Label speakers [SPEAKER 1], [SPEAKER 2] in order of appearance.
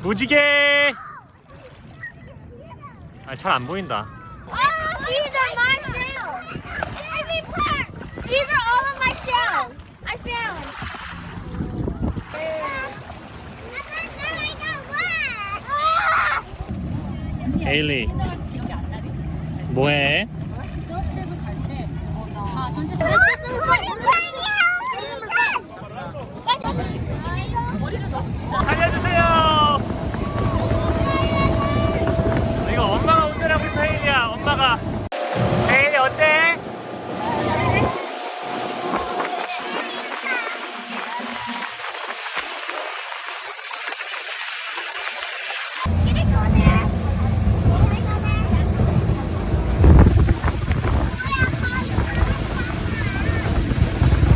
[SPEAKER 1] 무지개. 아, 잘 안 보인다.
[SPEAKER 2] These are my shells. Every part. These are all of my shells. I found.
[SPEAKER 1] 에일리, 뭐해?
[SPEAKER 2] Look, it's raining.